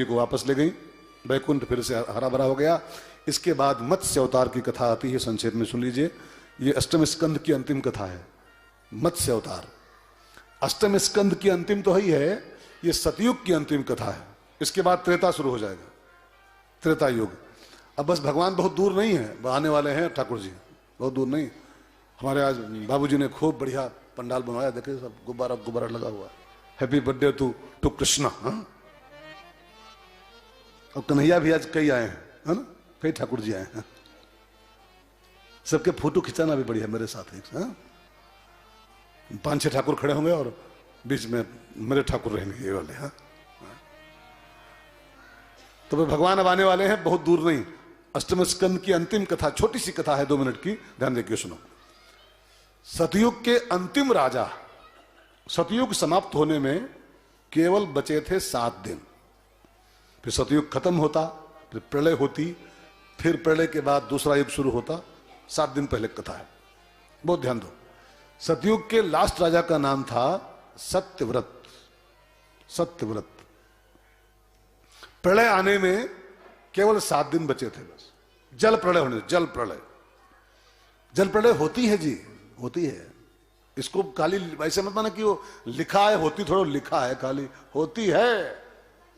को वापस ले गई, बैकुंठ फिर से हरा भरा हो गया। इसके बाद मत्स्य अवतार की कथा आती है, संक्षेप में सुन लीजिए। ये अष्टम स्कंद की अंतिम कथा है, मत्स्य अवतार। अष्टम स्कंद की अंतिम तो ही है, ये सतयुग की अंतिम कथा है। इसके बाद त्रेता शुरू हो जाएगा, त्रेता युग। अब बस भगवान बहुत दूर नहीं है, आने वाले हैं ठाकुर जी, बहुत दूर नहीं। हमारे आज बाबूजी ने खूब बढ़िया पंडाल बनवाया, देखे सब गुब्बारा गुब्बारा लगा हुआ है, हैप्पी बर्थडे टू कृष्णा। और कन्हैया भी आज कई आए हैं, है ना, कई ठाकुर जी आए हैं। सबके फोटो खिंचाना भी बढ़िया मेरे साथ है। 5-6 ठाकुर खड़े होंगे और बीच में मेरे ठाकुर रहेंगे ये वाले। हाँ, तो वे भगवान अब आने वाले हैं, बहुत दूर नहीं। अष्टम स्कंद की अंतिम कथा, छोटी सी कथा है, 2 मिनट की, ध्यान देके सुनो। सतयुग के अंतिम राजा, सतयुग समाप्त होने में केवल बचे थे 7 दिन। फिर सतयुग खत्म होता, फिर प्रलय होती, फिर प्रलय के बाद दूसरा युग शुरू होता। 7 दिन पहले कथा है, बहुत ध्यान दो। सतयुग के लास्ट राजा का नाम था सत्यव्रत। सत्यव्रत। प्रलय आने में केवल 7 दिन बचे थे बस। जल प्रलय होने, जल प्रलय, जल प्रलय होती है जी, होती है। इसको खाली ऐसे मत माना कि वो लिखा है, होती थोड़ा लिखा है, खाली होती है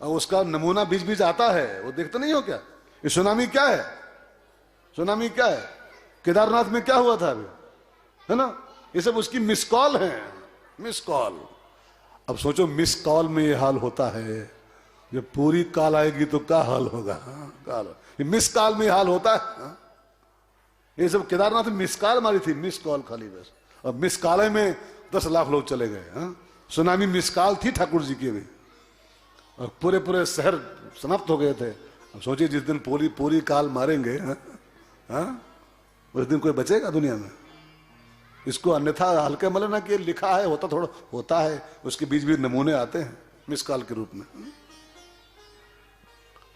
और उसका नमूना बीच बीच आता है, वो देखते नहीं हो क्या? ये सुनामी क्या है? सुनामी क्या है? केदारनाथ में क्या हुआ था अभी, है ना? ये सब उसकी मिस कॉल है, मिस कॉल। अब सोचो मिस कॉल में ये हाल होता है, जब पूरी कॉल आएगी तो क्या हाल होगा? काल, ये मिस कॉल में हाल होता है। ये सब केदारनाथ में मिस कॉल मारी थी, मिस कॉल खाली बस। अब मिस कॉल में 10 लाख लोग चले गए। सुनामी मिस कॉल थी ठाकुर जी की भी, और पूरे पूरे शहर समाप्त हो गए थे। अब सोचिए जिस दिन पूरी पूरी काल मारेंगे, उस दिन कोई बचेगा दुनिया में? इसको अन्यथा हल्के मले ना कि लिखा है, होता थोड़ा होता है, उसके बीच बीच नमूने आते हैं मिस कॉल के रूप में।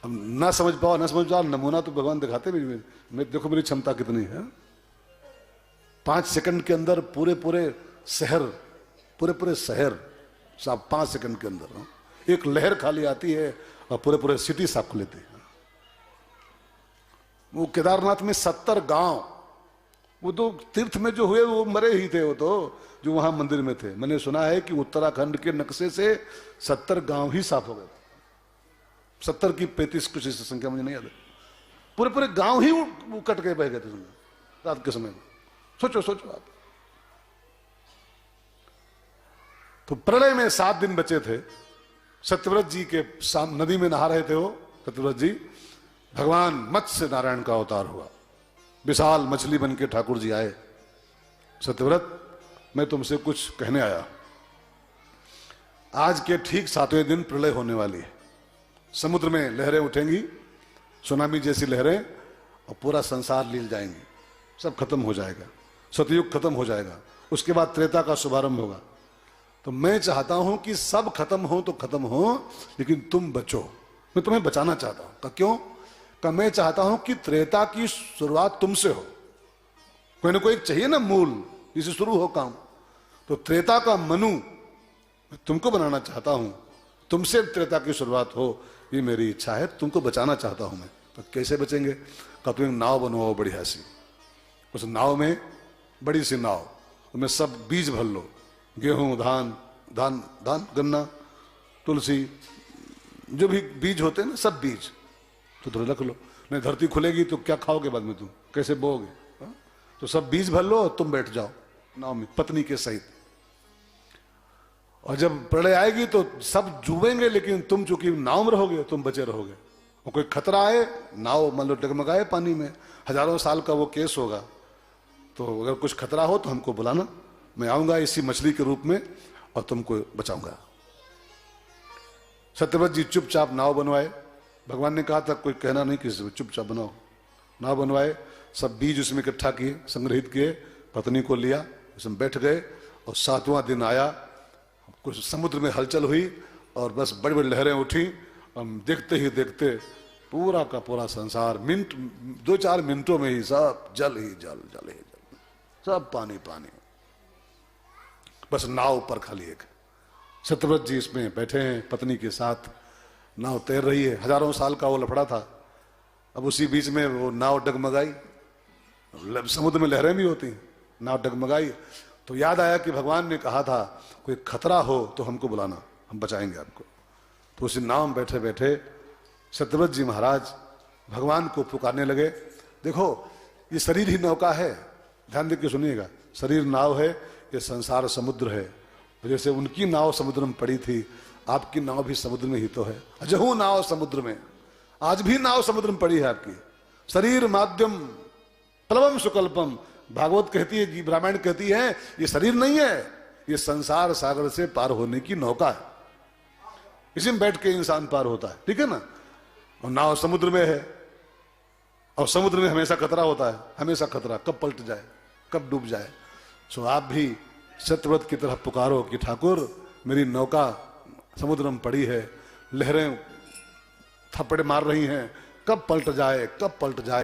अब ना समझ पाओ ना समझ पाओ, नमूना तो भगवान दिखाते भी। मैं देखो मेरी क्षमता कितनी है। 5 सेकंड के अंदर पूरे पूरे शहर, पूरे पूरे शहर साफ 5 सेकंड के अंदर। एक लहर खाली आती है और पूरे पूरे सिटी साफ कर लेती है। वो केदारनाथ में 70 गांव, वो तो तीर्थ में जो हुए वो मरे ही थे, वो तो जो वहां मंदिर में थे। मैंने सुना है कि उत्तराखंड के नक्शे से 70 गांव ही साफ हो गए। 70 की 35 कुछ इस संख्या मुझे नहीं याद है। पूरे पूरे गांव ही वो कट के बह गए थे रात के समय में। सोचो सोचो आप। तो प्रलय में 7 दिन बचे थे। सत्यव्रत जी के नदी में नहा रहे थे वो सत्यव्रत जी। भगवान मत्स्य नारायण का अवतार हुआ, विशाल मछली बन के ठाकुर जी आए। सत्यव्रत, मैं तुमसे कुछ कहने आया। आज के ठीक 7वें दिन प्रलय होने वाली है। समुद्र में लहरें उठेंगी, सुनामी जैसी लहरें, और पूरा संसार लील जाएंगे, सब खत्म हो जाएगा, सतयुग खत्म हो जाएगा। उसके बाद त्रेता का शुभारंभ होगा। तो मैं चाहता हूं कि सब खत्म हो तो खत्म हो, लेकिन तुम बचो। मैं तुम्हें बचाना चाहता हूं। का क्यों? का मैं चाहता हूं कि त्रेता की शुरुआत तुमसे हो। कोई ना कोई चाहिए ना मूल, जिससे शुरू हो काम। तो त्रेता का मनु मैं तुमको बनाना चाहता हूं, तुमसे त्रेता की शुरुआत हो, ये मेरी इच्छा है। तुमको बचाना चाहता हूं मैं। तो कैसे बचेंगे? का तुम नाव बनवाओ बढ़िया सी। उस नाव में, बड़ी सी नाव, उसमें सब बीज भर लो, गेहूं, धान, गन्ना, तुलसी, जो भी बीज होते हैं ना, सब बीज तो थोड़ा रख लो। नहीं धरती खुलेगी तो क्या खाओगे बाद में? तुम कैसे बोओगे? तो सब बीज भर लो और तुम बैठ जाओ नाव में पत्नी के सहित। और जब प्रलय आएगी तो सब डूबेंगे, लेकिन तुम चूंकि नाव में रहोगे, तुम बचे रहोगे। और कोई खतरा आए, नाव मान लो डगमगाए पानी में, हजारों साल का वो केस होगा, तो अगर कुछ खतरा हो तो हमको बुलाना, मैं आऊंगा इसी मछली के रूप में और तुमको बचाऊंगा। सत्यव्रत जी चुपचाप नाव बनवाए। भगवान ने कहा था कोई कहना नहीं किसी को, चुपचाप बनाओ। नाव बनवाए, सब बीज उसमें इकट्ठा किए, संग्रहित किए, पत्नी को लिया, उसमें बैठ गए। और 7वां दिन आया, कुछ समुद्र में हलचल हुई और बस बड़ी बड़ी लहरें उठी। हम देखते ही देखते पूरा का पूरा संसार 2-4 मिनटों में ही सब जल ही जल, जल ही जल, सब पानी पानी। बस नाव पर खाली एक। सत्यव्रत जी इसमें बैठे हैं पत्नी के साथ। नाव तैर रही है, हजारों साल का वो लफड़ा था। अब उसी बीच में वो नाव डगमगाई, समुद्र में लहरें भी होती हैं, नाव डगमगाई तो याद आया कि भगवान ने कहा था कोई खतरा हो तो हमको बुलाना, हम बचाएंगे आपको। तो उसी नाव में बैठे बैठे सत्यव्रत जी महाराज भगवान को पुकारने लगे। देखो ये शरीर ही नौका है, ध्यान देकर सुनिएगा, शरीर नाव है, ये संसार समुद्र है। जैसे उनकी नाव समुद्र में पड़ी थी, आपकी नाव भी समुद्र में ही तो है। अजहू नाव समुद्र में, आज भी नाव समुद्र में पड़ी है आपकी। शरीर माध्यम प्लवम सुकल्पम, भागवत कहती है, रामायण कहती है ये शरीर नहीं है, ये संसार सागर से पार होने की नौका है, इसी में बैठ के इंसान पार होता है, ठीक है ना। और नाव समुद्र में है, और समुद्र में हमेशा खतरा होता है, हमेशा खतरा, कब पलट जाए, कब डूब जाए। सो आप भी सत्यव्रत की तरफ पुकारो कि ठाकुर मेरी नौका समुद्र में पड़ी है, लहरें थप्पड़ मार रही हैं, कब पलट जाए, कब पलट जाए।